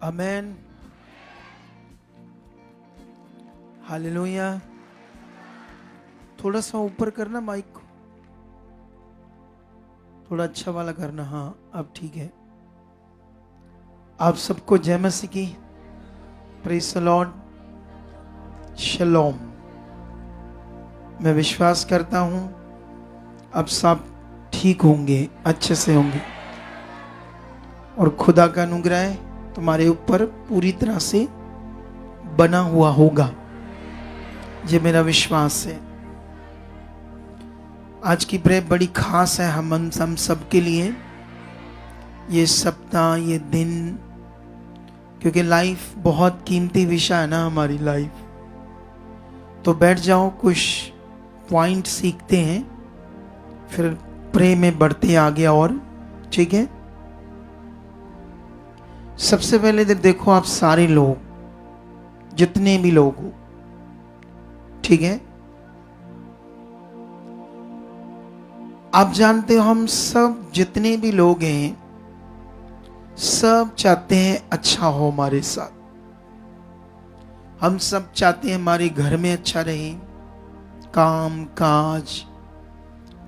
आमेन। Hallelujah. थोड़ा सा ऊपर करना माइक को, थोड़ा अच्छा वाला करना। हाँ अब ठीक है। आप सबको जय मसीह की। Praise the Lord. शलोम। मैं विश्वास करता हूँ अब सब ठीक होंगे, अच्छे से होंगे और खुदा का अनुग्रह तुम्हारे ऊपर पूरी तरह से बना हुआ होगा, ये मेरा विश्वास है। आज की प्रेयर बड़ी खास है हम सब के लिए, ये सप्ताह, ये दिन, क्योंकि लाइफ बहुत कीमती विषय है ना हमारी लाइफ। तो बैठ जाओ, कुछ पॉइंट सीखते हैं, फिर प्रे में बढ़ते आगे और, ठीक है। सबसे पहले देखो आप सारे लोग, जितने भी लोग हो, ठीक है। आप जानते हो हम सब जितने भी लोग हैं, सब चाहते हैं अच्छा हो हमारे साथ। हम सब चाहते हैं हमारे घर में अच्छा रहे, काम काज,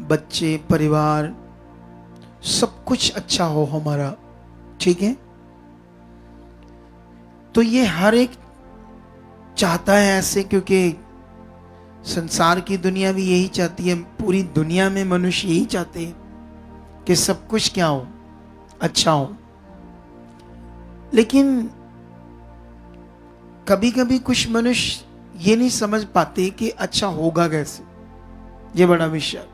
बच्चे, परिवार, सब कुछ अच्छा हो हमारा, ठीक है। तो ये हर एक चाहता है ऐसे, क्योंकि संसार की दुनिया भी यही चाहती है, पूरी दुनिया में मनुष्य यही चाहते हैं कि सब कुछ क्या हो, अच्छा हो। लेकिन कभी कभी कुछ मनुष्य ये नहीं समझ पाते कि अच्छा होगा कैसे, ये बड़ा विषय।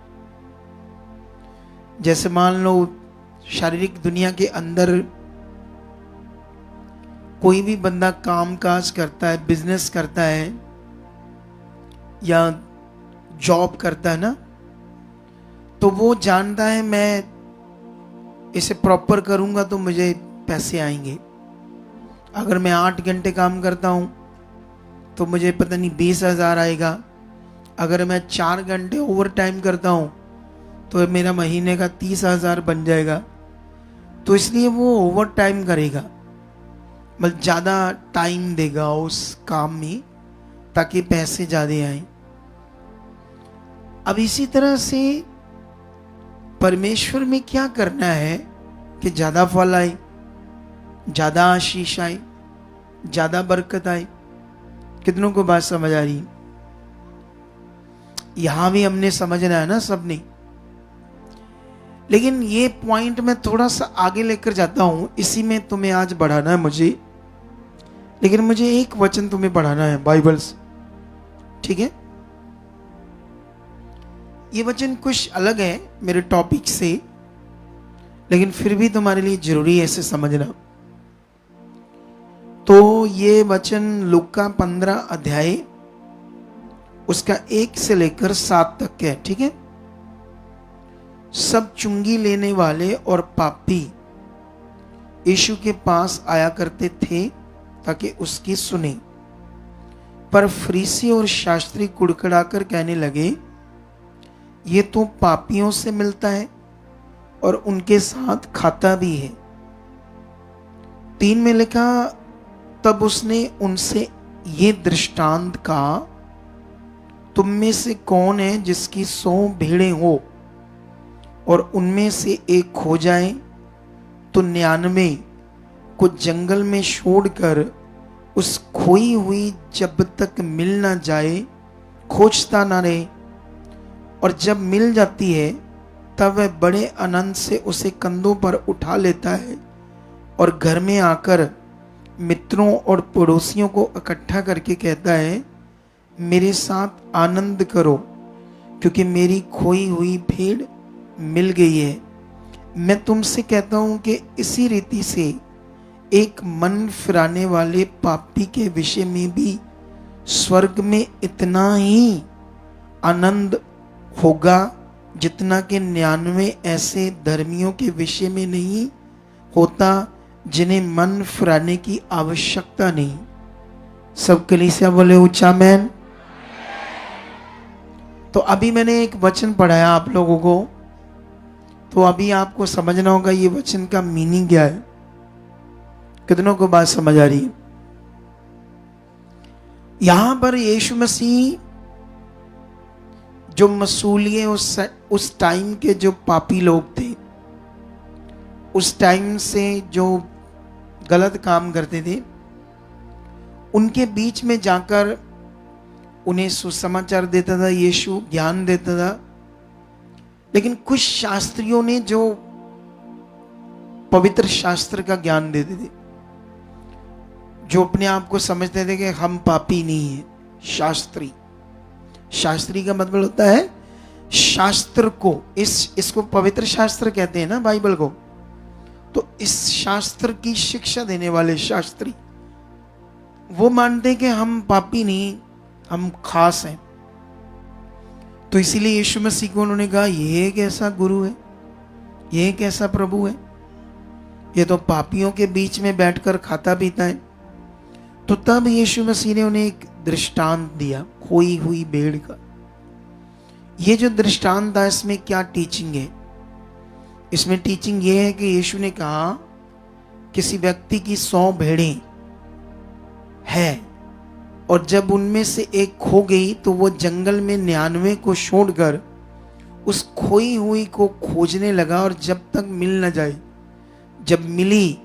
जैसे मान लो शारीरिक दुनिया के अंदर कोई भी बंदा काम काज करता है, बिजनेस करता है या जॉब करता है ना, तो वो जानता है मैं इसे प्रॉपर करूंगा तो मुझे पैसे आएंगे। अगर मैं 8 घंटे काम करता हूं तो मुझे पता नहीं 20,000 आएगा। अगर मैं 4 घंटे ओवर टाइम करता हूं तो मेरा महीने का 30,000 बन जाएगा। तो इसलिए वो ओवर टाइम करेगा, मतलब ज़्यादा टाइम देगा उस काम में ताकि पैसे ज़्यादा आए। अब इसी तरह से परमेश्वर में क्या करना है कि ज़्यादा फल आए, ज़्यादा आशीष आए, ज़्यादा बरकत आए। कितनों को बात समझ आ रही? यहां भी हमने समझना है ना सबने। लेकिन ये पॉइंट मैं थोड़ा सा आगे लेकर जाता हूं, इसी में तुम्हें आज बढ़ाना है मुझे। लेकिन मुझे एक वचन तुम्हें पढ़ाना है बाइबल से, ठीक है। ये वचन कुछ अलग है मेरे टॉपिक से, लेकिन फिर भी तुम्हारे लिए जरूरी है इसे समझना। तो ये वचन लूका 15 अध्याय उसका 1 से लेकर 7 तक है, ठीक है। सब चुंगी लेने वाले और पापी यीशु के पास आया करते थे ताकि उसकी सुने। पर फरीसी और शास्त्री कुड़कुड़ाकर कहने लगे, ये तो पापियों से मिलता है और उनके साथ खाता भी है। 3 में लिखा, तब उसने उनसे ये दृष्टांत कहा, तुम में से कौन है जिसकी 100 भेड़ें हो और उनमें से एक खो जाए तो 99 को जंगल में छोड़कर उस खोई हुई जब तक मिल ना जाए खोजता ना रहे, और जब मिल जाती है तब वह बड़े आनंद से उसे कंधों पर उठा लेता है और घर में आकर मित्रों और पड़ोसियों को इकट्ठा करके कहता है, मेरे साथ आनंद करो क्योंकि मेरी खोई हुई भेड़ मिल गई है। मैं तुमसे कहता हूं कि इसी रीति से एक मन फिराने वाले पापी के विषय में भी स्वर्ग में इतना ही आनंद होगा जितना कि 99 ऐसे धर्मियों के विषय में नहीं होता जिन्हें मन फिराने की आवश्यकता नहीं। सब कलीसिया बोले ऊंचा आमीन। तो अभी मैंने एक वचन पढ़ाया आप लोगों को, तो अभी आपको समझना होगा ये वचन का मीनिंग क्या है। कितनों को बात समझ आ रही है? यहां पर यीशु मसीह जो मसूलिये उस टाइम के जो पापी लोग थे, उस टाइम से जो गलत काम करते थे, उनके बीच में जाकर उन्हें सुसमाचार देता था, यीशु ज्ञान देता था। लेकिन कुछ शास्त्रियों ने जो पवित्र शास्त्र का ज्ञान देते थे, जो अपने आप को समझते थे कि हम पापी नहीं है, शास्त्री का मतलब होता है शास्त्र को, इसको पवित्र शास्त्र कहते हैं ना बाइबल को। तो इस शास्त्र की शिक्षा देने वाले शास्त्री वो मानते कि हम पापी नहीं, हम खास हैं। तो इसीलिए यीशु मसीह को उन्होंने कहा, ये कैसा गुरु है, ये कैसा प्रभु है, ये तो पापियों के बीच में बैठकर खाता पीता है। तो तब यीशु मसीह ने उन्हें एक दृष्टांत दिया, खोई हुई भेड़ का। ये जो दृष्टांत था, इसमें क्या टीचिंग है? इसमें टीचिंग ये है कि यीशु ने कहा, किसी व्यक्ति की 100 भेड़ें है और जब उनमें से एक खो गई तो वो जंगल में 99 को छोड़कर उस खोई हुई को खोजने लगा, और जब तक मिल न जाए, जब मिली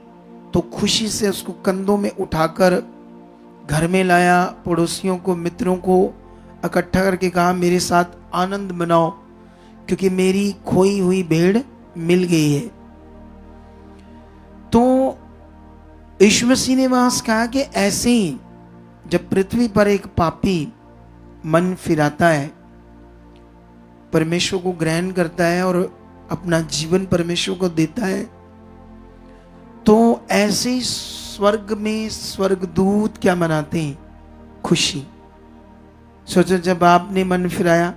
तो खुशी से उसको कंधों में उठाकर घर में लाया, पड़ोसियों को, मित्रों को इकट्ठा करके कहा, मेरे साथ आनंद मनाओ क्योंकि मेरी खोई हुई भेड़ मिल गई है। तो यीशु मसीह ने वहां कहा कि ऐसे ही जब पृथ्वी पर एक पापी मन फिराता है, परमेश्वर को ग्रहण करता है और अपना जीवन परमेश्वर को देता है, तो ऐसे ही स्वर्ग में स्वर्गदूत क्या मनाते हैं? खुशी। सोचो, जब आपने मन फिराया,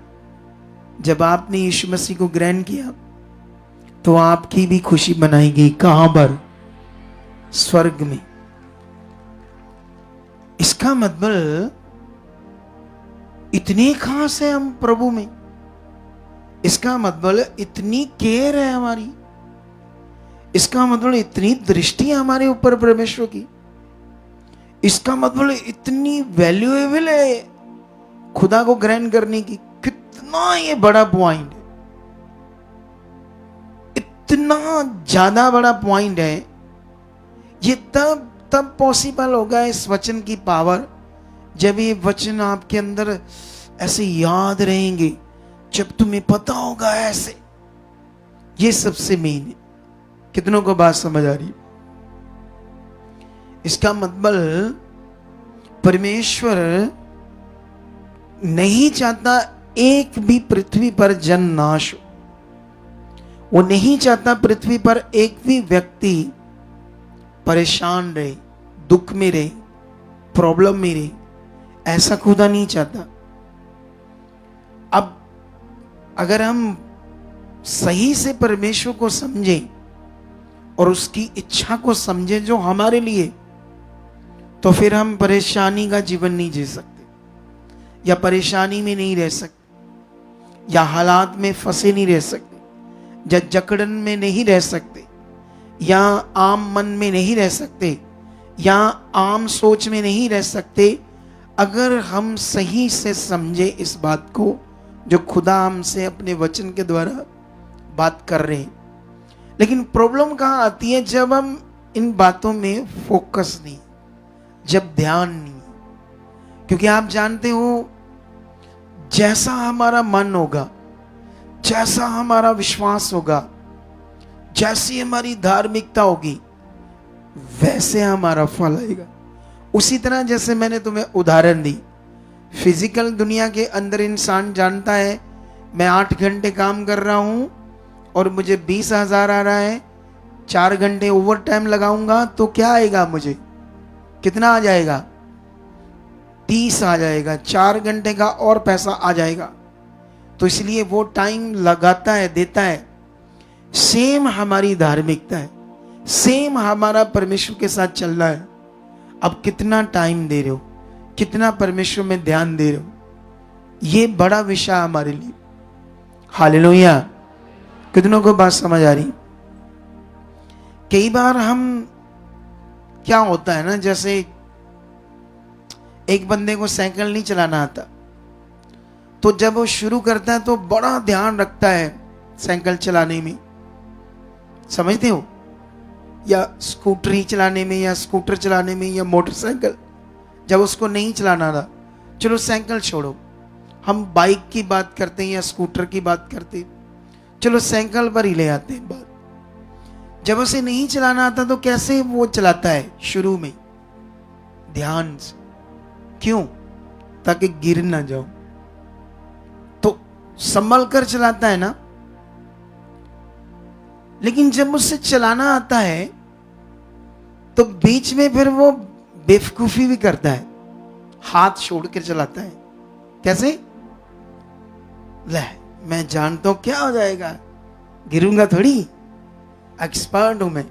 जब आपने यीशु मसीह को ग्रहण किया, तो आपकी भी खुशी मनाएगी। कहां पर? स्वर्ग में। इसका मतलब इतने खास है हम प्रभु में, इसका मतलब इतनी केयर है हमारी, इसका मतलब इतनी दृष्टि है हमारे ऊपर परमेश्वर की, इसका मतलब इतनी वैल्यूएबल है खुदा को ग्रहण करने की। कितना ये बड़ा पॉइंट है, इतना ज्यादा बड़ा पॉइंट है। ये तब पॉसिबल होगा इस वचन की पावर, जब ये वचन आपके अंदर ऐसे याद रहेंगे, जब तुम्हें पता होगा ऐसे। ये सबसे मेन है। कितनों को बात समझ आ रही? इसका मतलब परमेश्वर नहीं चाहता एक भी पृथ्वी पर जन नाश हो। वो नहीं चाहता पृथ्वी पर एक भी व्यक्ति परेशान रहे, दुख में रहे, प्रॉब्लम में रहे। ऐसा खुदा नहीं चाहता। अब अगर हम सही से परमेश्वर को समझें और उसकी इच्छा को समझें जो हमारे लिए, तो फिर हम परेशानी का जीवन नहीं जी सकते, या परेशानी में नहीं रह सकते, या हालात में फंसे नहीं रह सकते, या जकड़न में नहीं रह सकते, या आम मन में नहीं रह सकते, या आम सोच में नहीं रह सकते, अगर हम सही से समझे इस बात को जो खुदा हमसे अपने वचन के द्वारा बात कर रहे हैं। लेकिन प्रॉब्लम कहाँ आती है? जब हम इन बातों में फोकस नहीं, जब ध्यान नहीं। क्योंकि आप जानते हो, जैसा हमारा मन होगा, जैसा हमारा विश्वास होगा, जैसी हमारी धार्मिकता होगी, वैसे हमारा फल आएगा। उसी तरह जैसे मैंने तुम्हें उदाहरण दी, फिजिकल दुनिया के अंदर इंसान जानता है, मैं 8 घंटे काम कर रहा हूं और मुझे 20,000 आ रहा है, 4 घंटे ओवर टाइम लगाऊंगा तो क्या आएगा? मुझे कितना आ जाएगा? 30 आ जाएगा। 4 घंटे का और पैसा आ जाएगा। तो इसलिए वो टाइम लगाता है, देता है। सेम हमारी धार्मिकता है, सेम हमारा परमेश्वर के साथ चल रहा है। अब कितना टाइम दे रहे हो, कितना परमेश्वर में ध्यान दे रहे हो, ये बड़ा विषय हमारे लिए। हालेलुया। कितनों को बात समझ आ रही? कई बार हम क्या होता है ना, जैसे एक बंदे को साइकिल नहीं चलाना आता, तो जब वो शुरू करता है तो बड़ा ध्यान रखता है साइकिल चलाने में, समझते हो, या स्कूटरी चलाने में, या स्कूटर चलाने में, या मोटरसाइकिल। जब उसको नहीं चलाना था, चलो साइकिल छोड़ो, हम बाइक की बात करते हैं या स्कूटर की बात करते हैं, चलो साइकिल पर ही ले आते हैं बात। जब उसे नहीं चलाना आता तो कैसे वो चलाता है? शुरू में ध्यान से। क्यों? ताकि गिर ना जाओ, तो संभल कर चलाता है ना। लेकिन जब उससे चलाना आता है तो बीच में फिर वो बेवकूफी भी करता है, हाथ छोड़ कर चलाता है। कैसे? ले, मैं जानता हूं क्या हो जाएगा, गिरूंगा थोड़ी, एक्सपर्ट हूं मैं।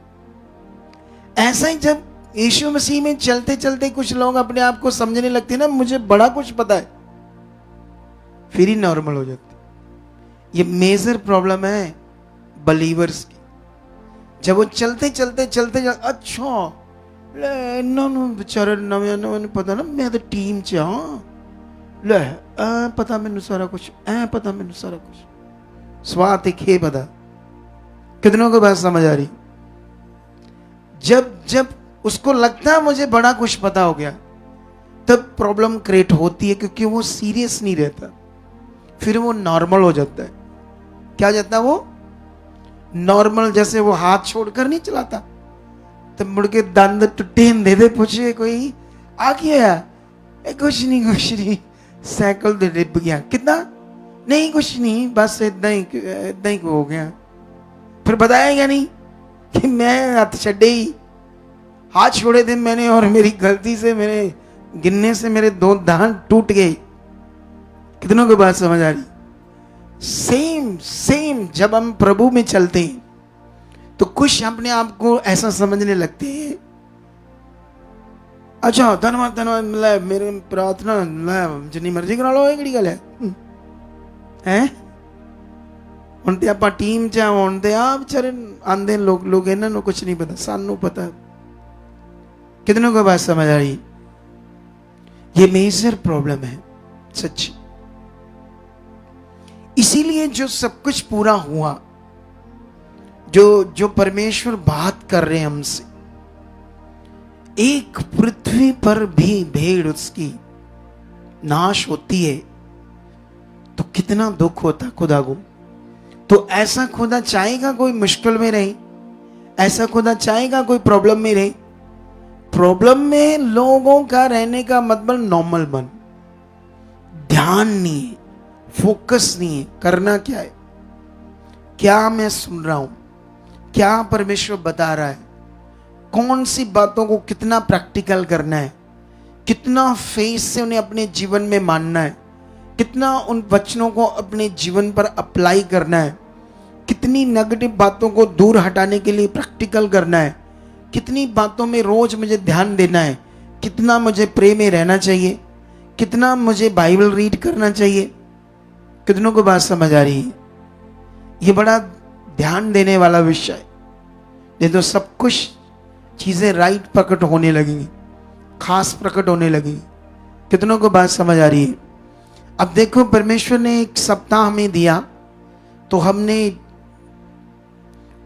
ऐसा ही जब यीशु मसीह में चलते चलते कुछ लोग अपने आप को समझने लगते हैं ना, मुझे बड़ा कुछ पता है, फिर ही नॉर्मल हो जाते। ये मेजर प्रॉब्लम है बलीवर्स की। जब वो चलते चलते चलते अच्छा ले ना बेचारे नवे पता ना, मैं तो टीम च हाँ, ले पता मैनू सारा कुछ, पता मैनू सारा कुछ, स्वाद एक है पता। कितनों को बात समझ आ रही? जब जब उसको लगता है मुझे बड़ा कुछ पता हो गया, तब प्रॉब्लम क्रिएट होती है, क्योंकि वो सीरियस नहीं रहता, फिर वो नॉर्मल हो जाता है। क्या हो जाता है वो? नॉर्मल। जैसे वो हाथ छोड़कर नहीं चलाता, तब मुड़ के दंद टूटे दे पूछे कोई आ गया, कुछ नहीं साइकिल दे डिप गया, कितना नहीं, कुछ नहीं, बस इतना ही हो गया। फिर बताएगा नहीं कि मैं हाथ छड़े ही, हाथ छोड़े थे मैंने, और मेरी गलती से मेरे गिनने से मेरे 2 दांत टूट गए। कितनों को बात समझ आ रही? सेम जब हम प्रभु में चलते हैं तो कुछ अपने आप को ऐसा समझने लगते हैं, अच्छा धन्यवाद मतलब मेरे प्रार्थना जितनी मर्जी करा लो, एक गल है ਹੁਣ ਤੇ ਆਪਾਂ ਟੀਮ ਚ ਆਉਣ ਤੇ ਆ ਵਿਚਾਰੇ ਆਂਦੇ लोग ਇਹਨਾਂ ਨੂੰ कुछ नहीं पता, सानू पता। कितनों को बात समझ आ रही? ये मेजर प्रॉब्लम है सच्ची। इसीलिए जो सब कुछ पूरा हुआ, जो परमेश्वर बात कर रहे हैं हमसे, एक पृथ्वी पर भी भेड़ उसकी नाश होती है तो कितना दुख होता खुदा को। तो ऐसा खुदा चाहेगा कोई मुश्किल में रहे? ऐसा खुदा चाहेगा कोई प्रॉब्लम में रहे? प्रॉब्लम में लोगों का रहने का मतलब नॉर्मल बन, ध्यान नहीं है, फोकस नहीं है, करना क्या है, क्या मैं सुन रहा हूं, क्या परमेश्वर बता रहा है, कौन सी बातों को कितना प्रैक्टिकल करना है, कितना फेस से उन्हें अपने जीवन में मानना है, कितना उन वचनों को अपने जीवन पर अप्लाई करना है, कितनी नेगेटिव बातों को दूर हटाने के लिए प्रैक्टिकल करना है, कितनी बातों में रोज मुझे ध्यान देना है, कितना मुझे प्रे में रहना चाहिए, कितना मुझे बाइबल रीड करना चाहिए। कितनों को बात समझ आ रही है? ये बड़ा ध्यान देने वाला विषय है, नहीं तो सब कुछ चीजें राइट प्रकट होने लगेंगी, खास प्रकट होने लगेंगी। कितनों को बात समझ आ रही है? अब देखो, परमेश्वर ने एक सप्ताह हमें दिया तो हमने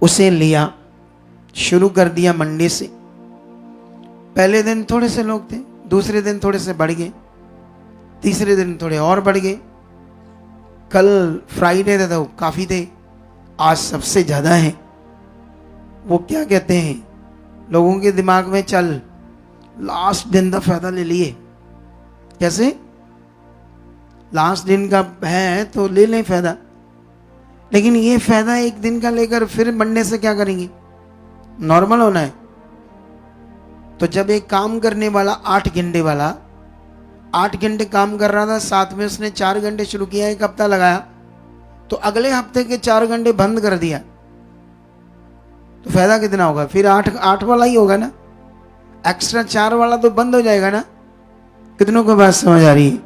उसे लिया, शुरू कर दिया मंडे से। पहले दिन थोड़े से लोग थे, दूसरे दिन थोड़े से बढ़ गए, तीसरे दिन थोड़े और बढ़ गए, कल फ्राइडे था तो काफी थे, आज सबसे ज्यादा है। वो क्या कहते हैं, लोगों के दिमाग में चल लास्ट दिन का फायदा ले लिए। कैसे? लास्ट दिन का है तो ले लें फायदा, लेकिन ये फायदा एक दिन का लेकर फिर मंडे से क्या करेंगे? नॉर्मल होना है। तो जब एक काम करने वाला 8 घंटे वाला 8 घंटे काम कर रहा था, साथ में उसने 4 घंटे शुरू किया, एक हफ्ता लगाया, तो अगले हफ्ते के 4 घंटे बंद कर दिया, तो फायदा कितना होगा? फिर 8 वाला ही होगा ना, एक्स्ट्रा 4 वाला तो बंद हो जाएगा ना। कितनों को बात समझ आ रही है?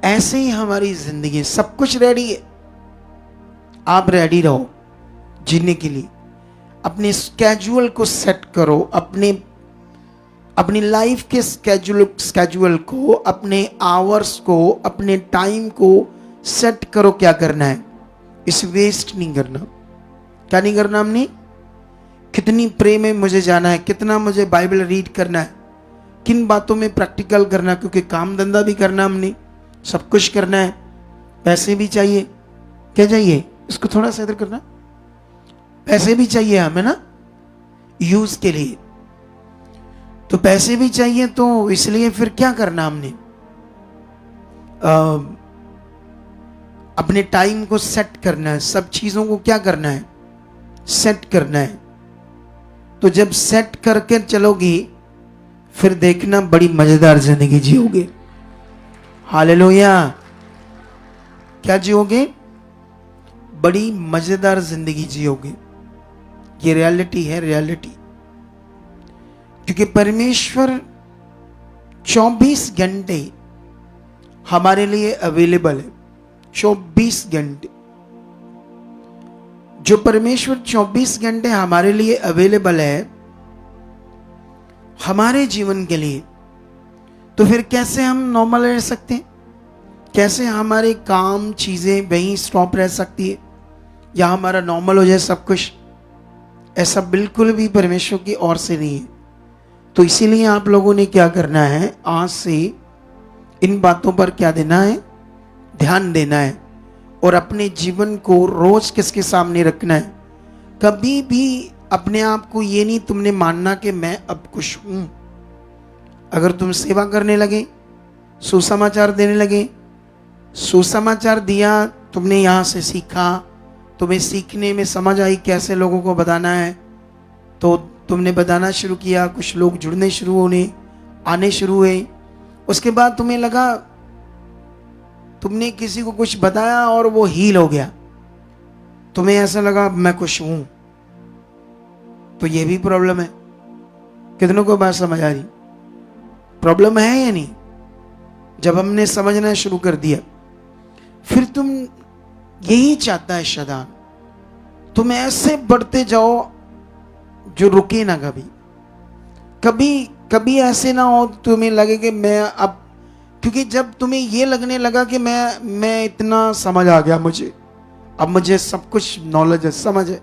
ऐसे ही हमारी जिंदगी, सब कुछ रेडी है, आप रेडी रहो जीने के लिए। अपने स्केड्यूल को सेट करो, अपने अपनी लाइफ के स्केड्यूल को, अपने आवर्स को, अपने टाइम को सेट करो। क्या करना है, इसे वेस्ट नहीं करना। क्या नहीं करना हमने, कितनी प्रे में मुझे जाना है, कितना मुझे बाइबल रीड करना है, किन बातों में प्रैक्टिकल करना, क्योंकि काम धंधा भी करना, हमने सब कुछ करना है, पैसे भी चाहिए। क्या चाहिए, इसको थोड़ा सा इधर करना, पैसे भी चाहिए हमें ना यूज के लिए, तो पैसे भी चाहिए। तो इसलिए फिर क्या करना हमने, अपने टाइम को सेट करना है, सब चीजों को क्या करना है, सेट करना है। तो जब सेट करके चलोगी फिर देखना बड़ी मजेदार जिंदगी जियोगे। हालेलुया। क्या जियोगे, बड़ी मजेदार जिंदगी जियोगे। ये रियलिटी है, रियलिटी। क्योंकि परमेश्वर 24 घंटे हमारे लिए अवेलेबल है। 24 घंटे जो परमेश्वर 24 घंटे हमारे लिए अवेलेबल है हमारे जीवन के लिए, तो फिर कैसे हम नॉर्मल रह सकते हैं, कैसे हमारे काम चीजें वहीं स्टॉप रह सकती है या हमारा नॉर्मल हो जाए सब कुछ। ऐसा बिल्कुल भी परमेश्वर की ओर से नहीं है। तो इसीलिए आप लोगों ने क्या करना है, आज से इन बातों पर क्या देना है, ध्यान देना है और अपने जीवन को रोज किसके सामने रखना है। कभी भी अपने आप को ये नहीं तुमने मानना कि मैं अब खुश हूं। अगर तुम सेवा करने लगे, सुसमाचार देने लगे, सुसमाचार दिया, तुमने यहां से सीखा, तुम्हें सीखने में समझ आई कैसे लोगों को बताना है, तो तुमने बताना शुरू किया, कुछ लोग जुड़ने शुरू होने आने शुरू हुए। उसके बाद तुम्हें लगा तुमने किसी को कुछ बताया और वो हील हो गया, तुम्हें ऐसा लगा मैं खुश हूं। तो ये भी प्रॉब्लम है। कितनों को बात समझ आ रही, प्रॉब्लम है या नहीं। जब हमने समझना शुरू कर दिया, फिर तुम यही चाहता है शैतान, तुम ऐसे बढ़ते जाओ जो रुके ना कभी। कभी कभी ऐसे ना हो तुम्हें लगे कि मैं अब, क्योंकि जब तुम्हें ये लगने लगा कि मैं इतना समझ आ गया, मुझे अब मुझे सब कुछ नॉलेज है, समझ है,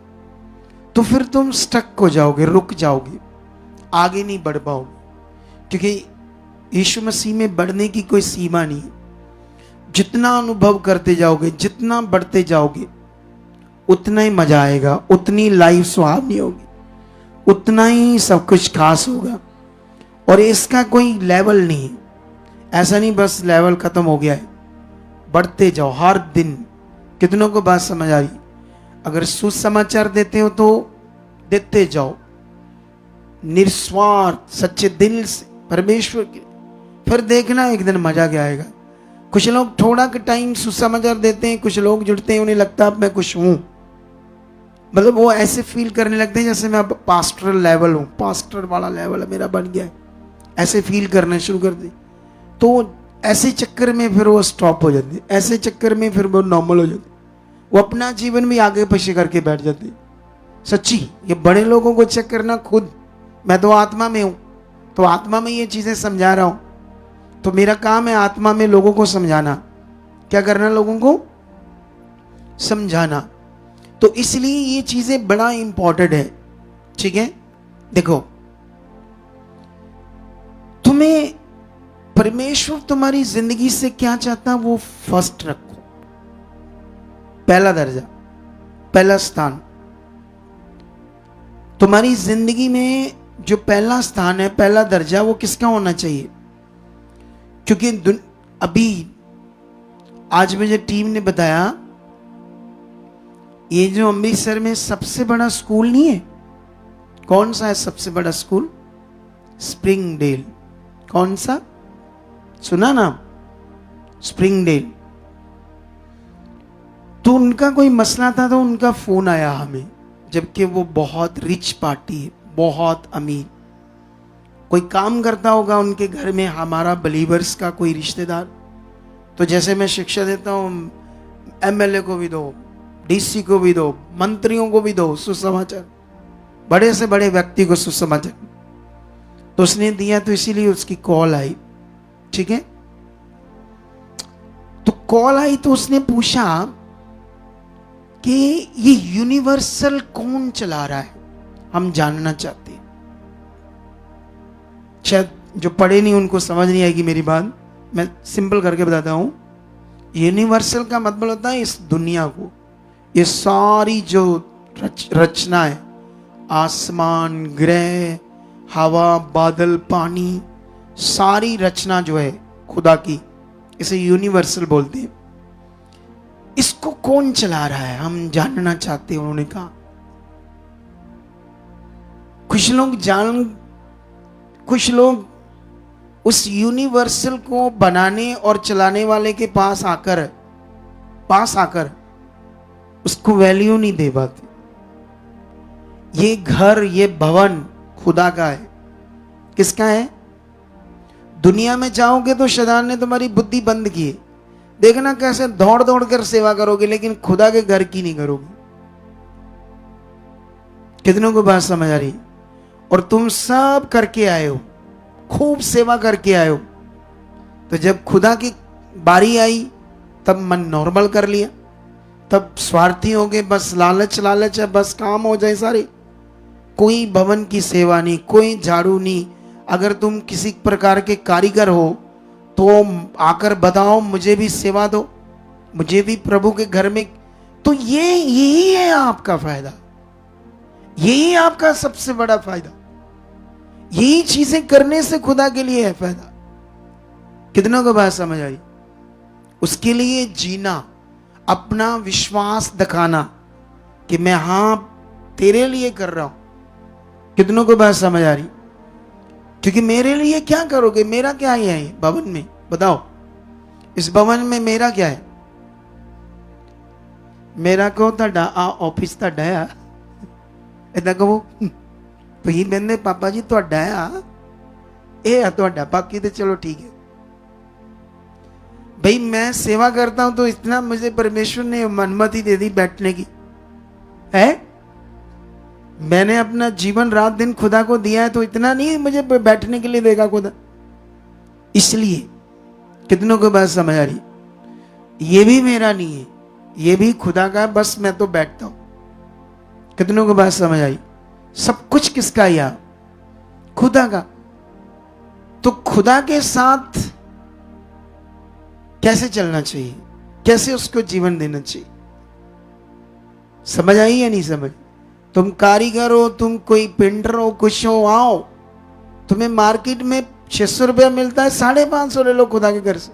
तो फिर तुम स्टक हो जाओगे, रुक जाओगे, आगे नहीं बढ़ पाओगे। क्योंकि यीशु मसीह में बढ़ने की कोई सीमा नहीं है। जितना अनुभव करते जाओगे, जितना बढ़ते जाओगे, उतना ही मजा आएगा, उतनी लाइफ सुहावनी होगी, उतना ही सब कुछ खास होगा। और इसका कोई लेवल नहीं है। ऐसा नहीं बस लेवल खत्म हो गया है, बढ़ते जाओ हर दिन। कितनों को बात समझ आ रही। अगर सुसमाचार देते हो तो देते जाओ निस्वार्थ सच्चे दिल से परमेश्वर के, फिर देखना एक दिन मजा क्या आएगा। कुछ लोग थोड़ा के टाइम सुसमाचार देते हैं, कुछ लोग जुड़ते हैं, उन्हें लगता है मैं कुछ हूं, मतलब वो ऐसे फील करने लगते हैं जैसे मैं अब पास्टर लेवल हूं, पास्टर वाला लेवल मेरा बन गया है, ऐसे फील करना शुरू कर दे। तो ऐसे चक्कर में फिर वो स्टॉप हो जाते, ऐसे चक्कर में फिर वो नॉर्मल हो जाते, वो अपना जीवन भी आगे पीछे करके बैठ जाते। सच्ची, ये बड़े लोगों को चेक करना खुद, मैं तो आत्मा में हूं, तो आत्मा में ये चीजें समझा रहा हूं, तो मेरा काम है आत्मा में लोगों को समझाना। क्या करना, लोगों को समझाना। तो इसलिए ये चीजें बड़ा इंपॉर्टेंट है। ठीक है, देखो तुम्हें परमेश्वर तुम्हारी जिंदगी से क्या चाहता है वो फर्स्ट रखो, पहला दर्जा, पहला स्थान। तुम्हारी जिंदगी में जो पहला स्थान है, पहला दर्जा, वो किसका होना चाहिए। क्योंकि अभी आज मुझे टीम ने बताया ये जो अमृतसर में सबसे बड़ा स्कूल नहीं है, कौन सा है सबसे बड़ा स्कूल, स्प्रिंगडेल। कौन सा, सुना नाम, स्प्रिंगडेल। तो उनका कोई मसला था, तो उनका फोन आया हमें, जबकि वो बहुत रिच पार्टी है, बहुत अमीर, कोई काम करता होगा उनके घर में, हमारा बिलीवर्स का कोई रिश्तेदार। तो जैसे मैं शिक्षा देता हूं, एमएलए को भी दो, डीसी को भी दो, मंत्रियों को भी दो सुसमाचार, बड़े से बड़े व्यक्ति को सुसमाचार। तो उसने दिया, तो इसीलिए उसकी कॉल आई, ठीक है। तो कॉल आई तो उसने पूछा कि ये यूनिवर्सल कौन चला रहा है, हम जानना चाहते हैं। शायद जो पढ़े नहीं उनको समझ नहीं आएगी मेरी बात, मैं सिंपल करके बताता हूं। यूनिवर्सल का मतलब होता है इस दुनिया को, ये सारी जो रचना है, आसमान, ग्रह, हवा, बादल, पानी, सारी रचना जो है खुदा की, इसे यूनिवर्सल बोलते हैं। इसको कौन चला रहा है, हम जानना चाहते हैं, उन्होंने कहा। कुछ लोग उस यूनिवर्सल को बनाने और चलाने वाले के पास आकर उसको वैल्यू नहीं दे पाते। ये घर, ये भवन खुदा का है। किसका है? दुनिया में जाओगे तो शैतान ने तुम्हारी बुद्धि बंद की है, देखना कैसे दौड़ दौड़ कर सेवा करोगे, लेकिन खुदा के घर की नहीं करोगे। कितनों को बात समझ आ रही? और तुम सब करके आए हो, खूब सेवा करके आए हो, तो जब खुदा की बारी आई तब मन नॉर्मल कर लिया, तब स्वार्थी हो गए, बस लालच है, बस काम हो जाए सारे। कोई भवन की सेवा नहीं, कोई झाड़ू नहीं। अगर तुम किसी प्रकार के कारीगर हो तो आकर बताओ, मुझे भी सेवा दो, मुझे भी प्रभु के घर में। तो यही है आपका फायदा, यही आपका सबसे बड़ा फायदा। यही चीजें करने से खुदा के लिए है फायदा। कितनों को बात समझ आई? उसके लिए जीना, अपना विश्वास दिखाना कि मैं हां तेरे लिए कर रहा हूं। कितनों को बात समझ आ रही? क्योंकि मेरे लिए क्या करोगे? मेरा क्या है भवन में? बताओ, इस भवन में मेरा क्या है? मेरा को ਤੁਹਾਡਾ ऑफिस ਤੁਹਾਡਾ ਆ, ਇਦਾਂ ਕਹੋ ਤੁਸੀਂ ਕਹਿੰਦੇ पापा जी ਤੁਹਾਡਾ ਆ, ਇਹ ਆ ਤੁਹਾਡਾ, बाकी तो चलो ठीक है। भाई मैं सेवा करता हूं तो इतना मुझे परमेश्वर ने अनुमति दे दी बैठने की है। मैंने अपना जीवन रात दिन खुदा को दिया है, तो इतना नहीं मुझे बैठने के लिए देगा खुदा। इसलिए कितनों को बात समझ आ रही? ये भी मेरा नहीं है, ये भी खुदा का है, बस मैं तो बैठता हूं। कितनों को बात समझ आई? सब कुछ किसका? यार खुदा का। तो खुदा के साथ कैसे चलना चाहिए, कैसे उसको जीवन देना चाहिए? समझ आई या नहीं समझ? तुम कारीगर हो, तुम कोई पेंटर हो, कुछ हो, आओ, तुम्हें मार्केट में 600 रुपया मिलता है, 550 ले लो खुदा के घर से।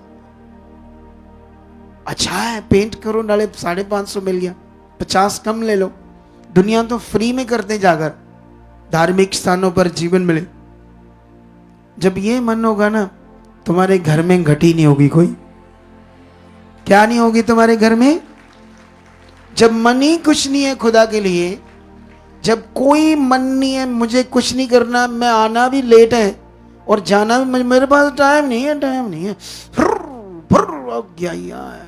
अच्छा है, पेंट करो, नाले 550 मिल गया, 50 कम ले लो। दुनिया तो फ्री में करते जाकर, धार्मिक स्थानों पर जीवन मिले। जब ये मन होगा ना, तुम्हारे घर में घटी नहीं होगी कोई। क्या नहीं होगी तुम्हारे घर में? जब मन ही कुछ नहीं है खुदा के लिए, जब कोई मन नहीं है, मुझे कुछ नहीं करना, मैं आना भी लेट है और जाना भी, मेरे पास टाइम नहीं है, गया यार,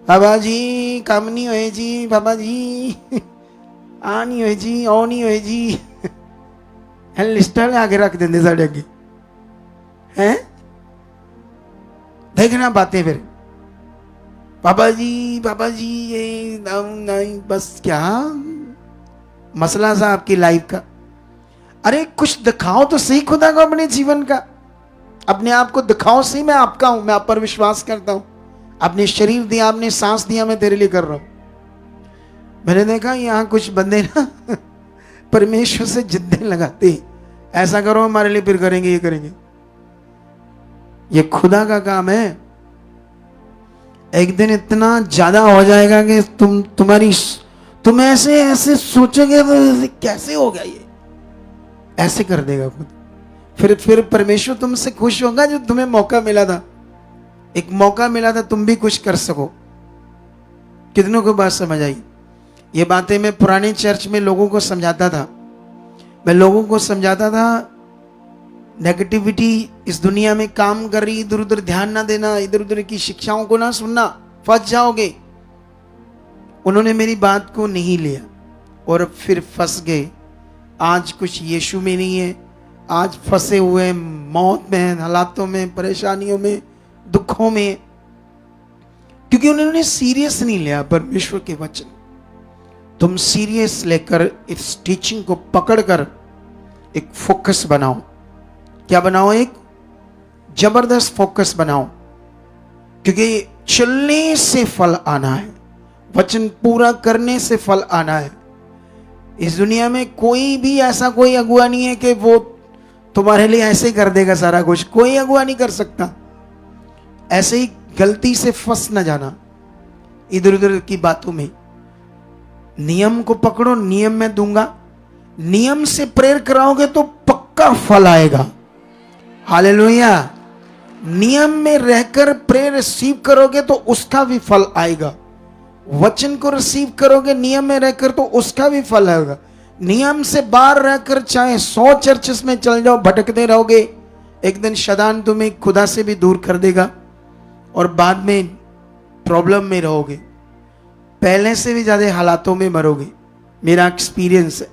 बाबा जी काम नहीं हुए जी, बाबा जी आ नहीं हुए जी, ओ नहीं हुए जी, लिस्टा ले आगे रख देंगे साढ़े अगे हैं। देखना बातें फिर, बाबा जी ये नहीं, बस क्या मसला सा आपकी लाइफ का? अरे कुछ दिखाओ तो सही खुदा को अपने जीवन का। अपने आप को दिखाओ सही, मैं आपका हूं, मैं आप पर विश्वास करता हूं। आपने शरीर दिया, आपने सांस दिया, मैं तेरे लिए कर रहा हूं। मैंने देखा यहां कुछ बंदे ना परमेश्वर से जिद्दें लगाते, ऐसा करो हमारे लिए, फिर करेंगे, ये करेंगे। ये खुदा का काम है। एक दिन इतना ज्यादा हो जाएगा कि तुम ऐसे सोचोगे तो कैसे हो गया ये, ऐसे कर देगा खुद। फिर परमेश्वर तुमसे खुश होगा जो तुम्हें मौका मिला था, एक मौका मिला था तुम भी कुछ कर सको। कितनों को बात समझ आई? ये बातें मैं पुराने चर्च में लोगों को समझाता था। मैं लोगों को समझाता था, नेगेटिविटी इस दुनिया में काम कर रही, इधर उधर ध्यान ना देना, इधर उधर की शिक्षाओं को ना सुनना, फंस जाओगे। उन्होंने मेरी बात को नहीं लिया और फिर फंस गए। आज कुछ यीशु में नहीं है, आज फंसे हुए हैं मौत में, हालातों में, परेशानियों में, दुखों में, क्योंकि उन्होंने सीरियस नहीं लिया परमेश्वर के वचन। तुम सीरियस लेकर इस टीचिंग को पकड़कर एक फोकस बनाओ। क्या बनाओ? एक जबरदस्त फोकस बनाओ, क्योंकि चलने से फल आना है, वचन पूरा करने से फल आना है। इस दुनिया में कोई भी ऐसा कोई अगुआ नहीं है कि वो तुम्हारे लिए ऐसे कर देगा सारा कुछ। कोई अगुआ नहीं कर सकता। ऐसे ही गलती से फंस न जाना इधर उधर की बातों में। नियम को पकड़ो, नियम में दूंगा। नियम से प्रेयर कराओगे तो पक्का फल आएगा। हालेलुया। नियम में रहकर प्रेयर रिसीव करोगे तो उसका भी फल आएगा। वचन को रिसीव करोगे नियम में रहकर तो उसका भी फल आएगा। नियम से बाहर रहकर चाहे 100 चर्चेस में चल जाओ, भटकते रहोगे, एक दिन शैतान तुम्हें खुदा से भी दूर कर देगा और बाद में प्रॉब्लम में रहोगे, पहले से भी ज्यादा हालातों में मरोगे। मेरा एक्सपीरियंस है।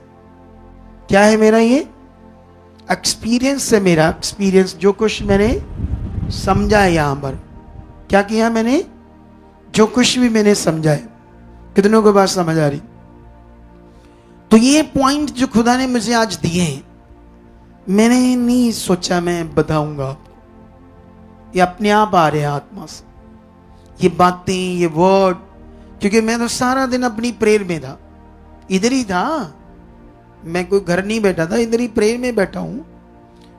क्या है मेरा? ये एक्सपीरियंस है। मेरा एक्सपीरियंस, जो कुछ मैंने समझा है यहां पर। क्या किया मैंने? जो कुछ भी मैंने समझा है। कितनों को बात समझ आ रही? तो ये पॉइंट जो खुदा ने मुझे आज दिए हैं, मैंने नहीं सोचा मैं बताऊंगा आपको। ये अपने आप आ रहे हैं आत्मा से, ये बातें, ये वर्ड, क्योंकि मैं तो सारा दिन अपनी प्रेयर में था, इधर ही था। मैं कोई घर नहीं बैठा था, इधर ही प्रेयर में बैठा हूं।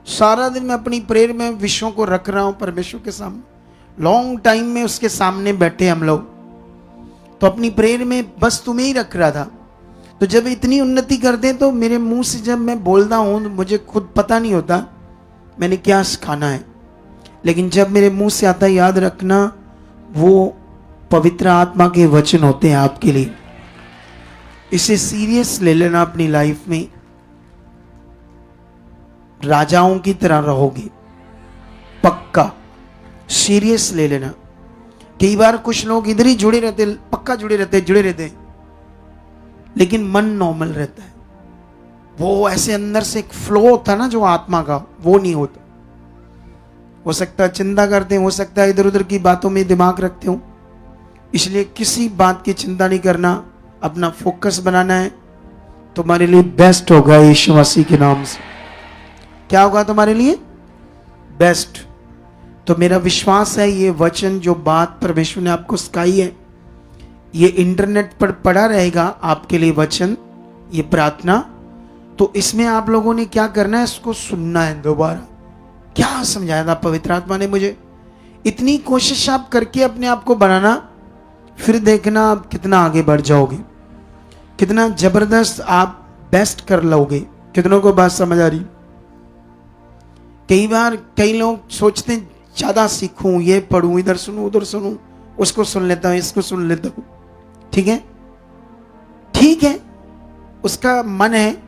सारा दिन मैं अपनी प्रेयर में विषयों को रख रहा हूं परमेश्वर के सामने। लॉन्ग टाइम में उसके सामने बैठे हम लोग, तो अपनी प्रेयर में बस तुम्हें ही रख रहा था। तो जब इतनी उन्नति करते हैं तो मेरे मुंह से जब मैं बोलता हूं तो मुझे खुद पता नहीं होता मैंने क्या सिखाना है, लेकिन जब मेरे मुंह से आता है, याद रखना वो पवित्र आत्मा के वचन होते हैं आपके लिए। इसे सीरियस ले लेना अपनी लाइफ में। राजाओं की तरह रहोगे, पक्का सीरियस ले लेना। कई बार कुछ लोग इधर ही जुड़े रहते, पक्का जुड़े रहते, लेकिन मन नॉर्मल रहता है। वो ऐसे अंदर से एक फ्लो होता ना जो आत्मा का, वो नहीं होता। हो सकता है चिंता करते हैं, हो सकता है इधर उधर की बातों में दिमाग रखते हो। इसलिए किसी बात की चिंता नहीं करना, अपना फोकस बनाना है। तुम्हारे लिए बेस्ट होगा यीशु मसीह के नाम से। क्या होगा तुम्हारे लिए? बेस्ट। तो मेरा विश्वास है ये वचन, जो बात परमेश्वर ने आपको सिखाई है, ये इंटरनेट पर पड़ा रहेगा आपके लिए वचन, ये प्रार्थना। तो इसमें आप लोगों ने क्या करना है? इसको सुनना है दोबारा। क्या समझाया था पवित्र आत्मा ने मुझे? इतनी कोशिश आप करके अपने आप को बनाना, फिर देखना आप कितना आगे बढ़ जाओगे, कितना जबरदस्त आप बेस्ट कर लोगे। कितनों को बात समझ आ रही? कई बार कई लोग सोचते हैं ज्यादा सीखूं, ये पढ़ूं, इधर सुनूं, उधर सुनूं, उसको सुन लेता हूं, इसको सुन लेता हूं। ठीक है, ठीक है, उसका मन है,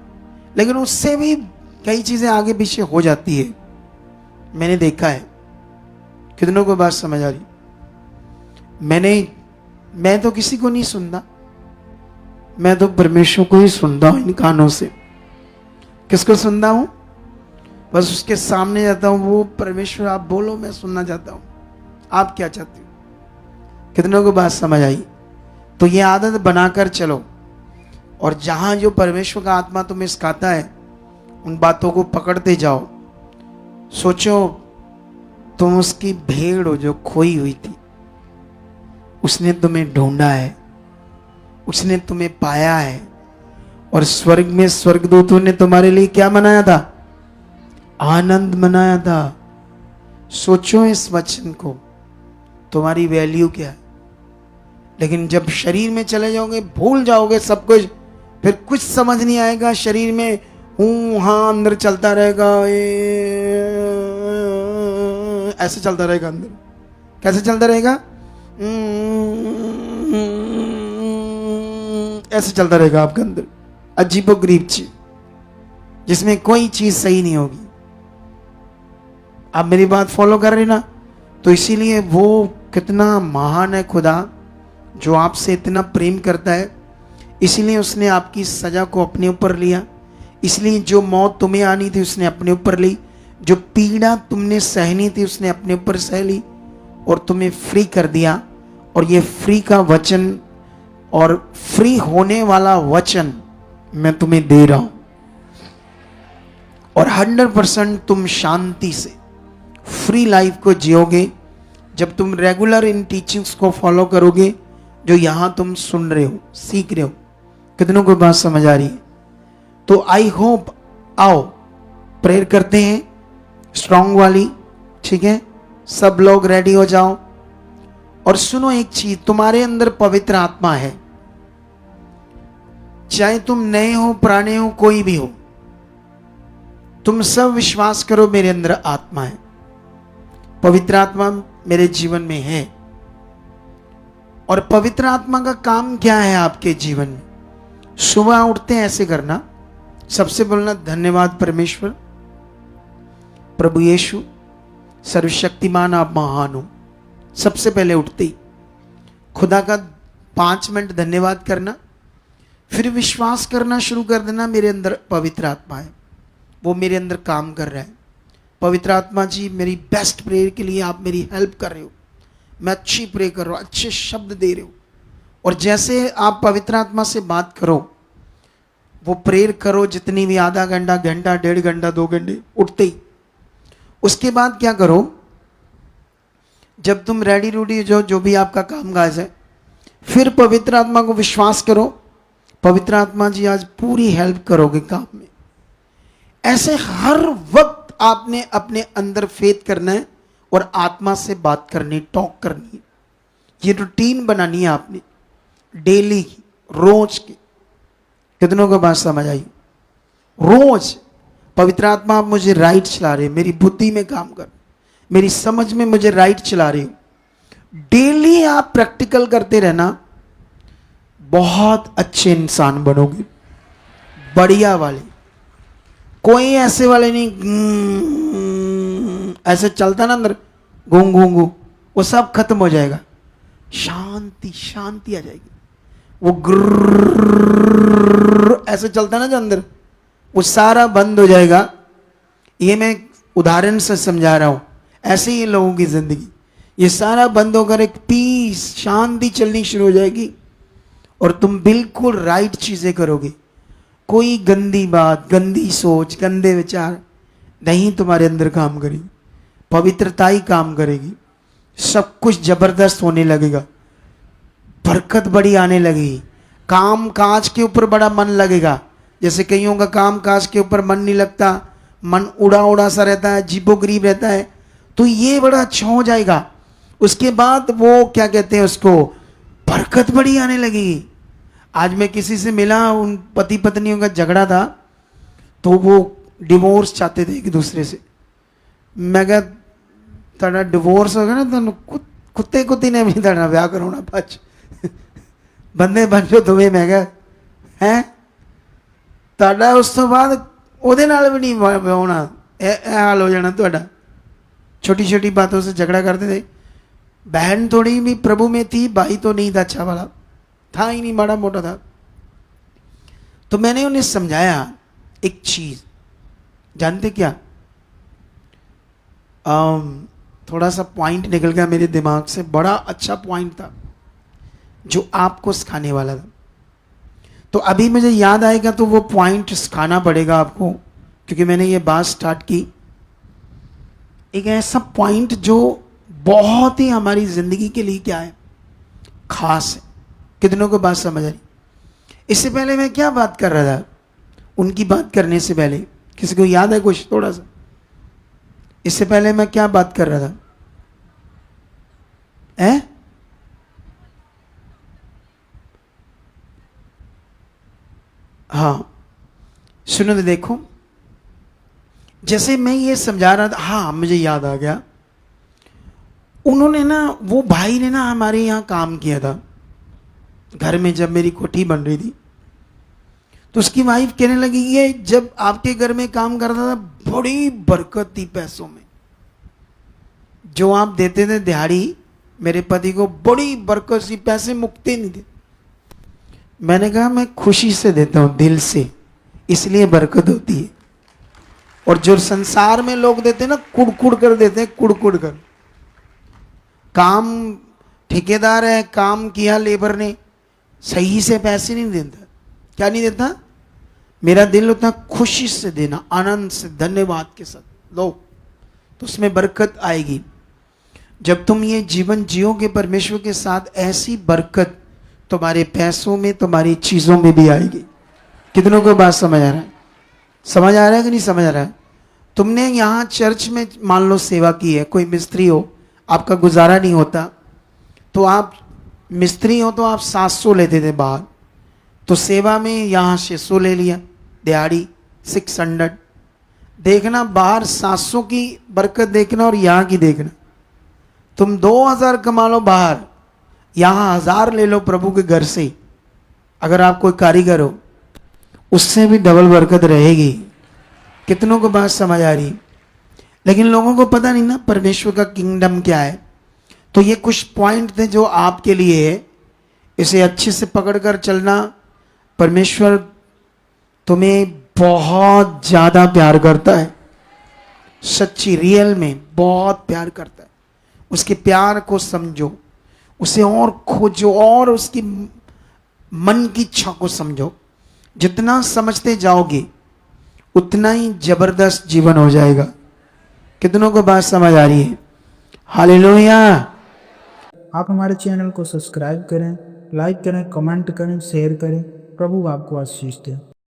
लेकिन उससे भी कई चीजें आगे पीछे हो जाती है। मैंने देखा है। कितनों को बात समझ आ रही? मैं तो किसी को नहीं सुनता, मैं तो परमेश्वर को ही सुनता हूं इन कानों से। किसको सुनता हूं? बस उसके सामने जाता हूं, वो परमेश्वर आप बोलो, मैं सुनना चाहता हूं, आप क्या चाहते हो। कितनों को बात समझ आई? तो ये आदत बनाकर चलो, और जहां जो परमेश्वर का आत्मा तुम्हें सिखाता है उन बातों को पकड़ते जाओ। सोचो तुम उसकी भेड़ हो जो खोई हुई थी, उसने तुम्हें ढूंढा है, उसने तुम्हें पाया है, और स्वर्ग में स्वर्गदूतों ने तुम्हारे लिए क्या मनाया था? आनंद मनाया था। सोचो इस वचन को, तुम्हारी वैल्यू क्या है। लेकिन जब शरीर में चले जाओगे भूल जाओगे सब कुछ, फिर कुछ समझ नहीं आएगा। शरीर में हूं हाँ अंदर चलता रहेगा, ऐसे चलता रहेगा अंदर। कैसे चलता रहेगा? ऐसे चलता रहेगा आपके अंदर, अजीबोगरीब चीज, जिसमें कोई चीज सही नहीं होगी। आप मेरी बात फॉलो कर रहे ना? तो इसीलिए वो कितना महान है खुदा, जो आपसे इतना प्रेम करता है। इसीलिए उसने आपकी सजा को अपने ऊपर लिया, इसलिए जो मौत तुम्हें आनी थी उसने अपने ऊपर ली, जो पीड़ा तुमने सहनी थी उसने अपने ऊपर सह ली और तुम्हें फ्री कर दिया। और ये फ्री का वचन और फ्री होने वाला वचन मैं तुम्हें दे रहा हूं, और 100% तुम शांति से फ्री लाइफ को जियोगे जब तुम रेगुलर इन टीचिंग्स को फॉलो करोगे जो यहां तुम सुन रहे हो, सीख रहे हो। कितनों को बात समझ आ रही है? तो आई होप, आओ प्रेयर करते हैं स्ट्रांग वाली, ठीक है? सब लोग रेडी हो जाओ। और सुनो एक चीज, तुम्हारे अंदर पवित्र आत्मा है, चाहे तुम नए हो पुराने हो कोई भी हो, तुम सब विश्वास करो मेरे अंदर आत्मा है, पवित्र आत्मा मेरे जीवन में है। और पवित्र आत्मा का काम क्या है आपके जीवन में? सुबह उठते हैं ऐसे करना, सबसे बोलना धन्यवाद परमेश्वर, प्रभु यीशु सर्वशक्तिमान आप महान हो। सबसे पहले उठते ही खुदा का 5 मिनट धन्यवाद करना, फिर विश्वास करना शुरू कर देना मेरे अंदर पवित्र आत्मा है, वो मेरे अंदर काम कर रहा है। पवित्र आत्मा जी मेरी बेस्ट प्रेयर के लिए आप मेरी हेल्प कर रहे हो, मैं अच्छी प्रे कर रहा हूँ, अच्छे शब्द दे रहे हो। और जैसे आप पवित्र आत्मा से बात करो, वो प्रेयर करो जितनी भी, आधा घंटा, घंटा, 1.5 घंटा, 2 घंटे, उठते ही। उसके बाद क्या करो, जब तुम रेडी रूडी जो भी आपका काम काज है, फिर पवित्र आत्मा को विश्वास करो, पवित्र आत्मा जी आज पूरी हेल्प करोगे काम में। ऐसे हर वक्त आपने अपने अंदर फेथ करना है और आत्मा से बात करनी, टॉक करनी है। ये रूटीन बनानी है आपने, डेली की, रोज की। कितनों को बात समझ आई? रोज पवित्र आत्मा आप मुझे राइट चला रहे, मेरी बुद्धि में काम कर, मेरी समझ में मुझे राइट चला रहे हो। डेली आप प्रैक्टिकल करते रहना, बहुत अच्छे इंसान बनोगे, बढ़िया वाले। कोई ऐसे वाले नहीं ऐसे चलता ना अंदर घूम घूम घूम, वो सब खत्म हो जाएगा, शांति शांति आ जाएगी। वो ऐसे चलता ना जो अंदर, वो सारा बंद हो जाएगा। ये मैं उदाहरण से समझा रहा हूं, ऐसे ही लोगों की जिंदगी, ये सारा बंद होकर एक पीस शांति चलनी शुरू हो जाएगी और तुम बिल्कुल राइट चीजें करोगे। कोई गंदी बात, गंदी सोच, गंदे विचार नहीं तुम्हारे अंदर काम करेगी, पवित्रता ही काम करेगी। सब कुछ जबरदस्त होने लगेगा, बरकत बड़ी आने लगेगी, काम काज के ऊपर बड़ा मन लगेगा। जैसे कईयों का काम काज के ऊपर मन नहीं लगता, मन उड़ा उड़ा सा रहता है, अजीबो गरीब रहता है, तो ये बड़ा अच्छा हो जाएगा। उसके बाद वो क्या कहते हैं उसको, बरकत बड़ी आने लगेगी। आज मैं किसी से मिला, उन पति पत्नियों का झगड़ा था, तो वो डिवोर्स चाहते थे एक दूसरे से। मैं कहा तेरा डिवोर्स हो गया ना, तो कुत्ते कुत्ती ने भी तेरा ब्याह कराना पच बंदे बन जो तुम्हें। मैं कहा है ताड़ा, उस तो बाद ਉਹਦੇ ਨਾਲ भी नहीं होना, हाल हो जाना ਤੁਹਾਡਾ। छोटी छोटी बातों से झगड़ा करते थे। बहन थोड़ी भी प्रभु में थी, भाई तो नहीं था अच्छा वाला, था ही नहीं, बड़ा मोटा था। तो मैंने उन्हें समझाया एक चीज, जानते क्या, थोड़ा सा पॉइंट निकल गया मेरे दिमाग से, बड़ा अच्छा पॉइंट था जो आपको सिखाने वाला था। तो अभी मुझे याद आएगा तो वो पॉइंट सिखाना पड़ेगा आपको, क्योंकि मैंने ये बात स्टार्ट की। एक ऐसा पॉइंट जो बहुत ही हमारी जिंदगी के लिए क्या है, खास है। कितनों को बात समझ आई? इससे पहले मैं क्या बात कर रहा था, उनकी बात करने से पहले किसी को याद है कुछ थोड़ा सा? इससे पहले मैं क्या बात कर रहा था? हाँ सुनो तो देखो, जैसे मैं ये समझा रहा था, हाँ मुझे याद आ गया। उन्होंने ना, वो भाई ने ना हमारे यहाँ काम किया था घर में, जब मेरी कोठी बन रही थी। तो उसकी वाइफ कहने लगी ये जब आपके घर में काम करता था बड़ी बरकत थी पैसों में, जो आप देते थे दिहाड़ी मेरे पति को, बड़ी बरकत सी, पैसे मुकते नहीं थे। मैंने कहा मैं खुशी से देता हूँ, दिल से, इसलिए बरकत होती है। और जो संसार में लोग देते हैं ना, कुड़ कर देते हैं, कुड़ कर। काम ठेकेदार है, काम किया लेबर ने, सही से पैसे नहीं देता। क्या नहीं देता? मेरा दिल उतना खुशी से देना, आनंद से, धन्यवाद के साथ लो, तो उसमें बरकत आएगी। जब तुम ये जीवन जियोगे परमेश्वर के साथ, ऐसी बरकत तुम्हारे पैसों में, तुम्हारी चीजों में भी आएगी। कितनों को बात समझ आ रहा है? समझ आ रहा है कि नहीं समझ आ रहा है? तुमने यहाँ चर्च में मान लो सेवा की है, कोई मिस्त्री हो, आपका गुजारा नहीं होता, तो आप मिस्त्री हो तो आप 700 लेते थे बाहर, तो सेवा में यहाँ 600 ले लिया, दिहाड़ी 600। देखना बाहर 700 की बरकत देखना और यहाँ की देखना। तुम 2000 कमा लो बाहर, यहाँ 1000 ले लो प्रभु के घर से, अगर आप कोई कारीगर हो, उससे भी डबल बरकत रहेगी। कितनों को बात समझ आ रही? लेकिन लोगों को पता नहीं ना परमेश्वर का किंगडम क्या है। तो ये कुछ पॉइंट थे जो आपके लिए है, इसे अच्छे से पकड़कर चलना। परमेश्वर तुम्हें बहुत ज्यादा प्यार करता है, सच्ची रियल में बहुत प्यार करता है। उसके प्यार को समझो, उसे और खोजो, और उसकी मन की इच्छा को समझो। जितना समझते जाओगे उतना ही जबरदस्त जीवन हो जाएगा। कितनों को बात समझ आ रही है? हालेलुया। आप हमारे चैनल को सब्सक्राइब करें, लाइक करें, कमेंट करें, शेयर करें। प्रभु आपको आशीष दे।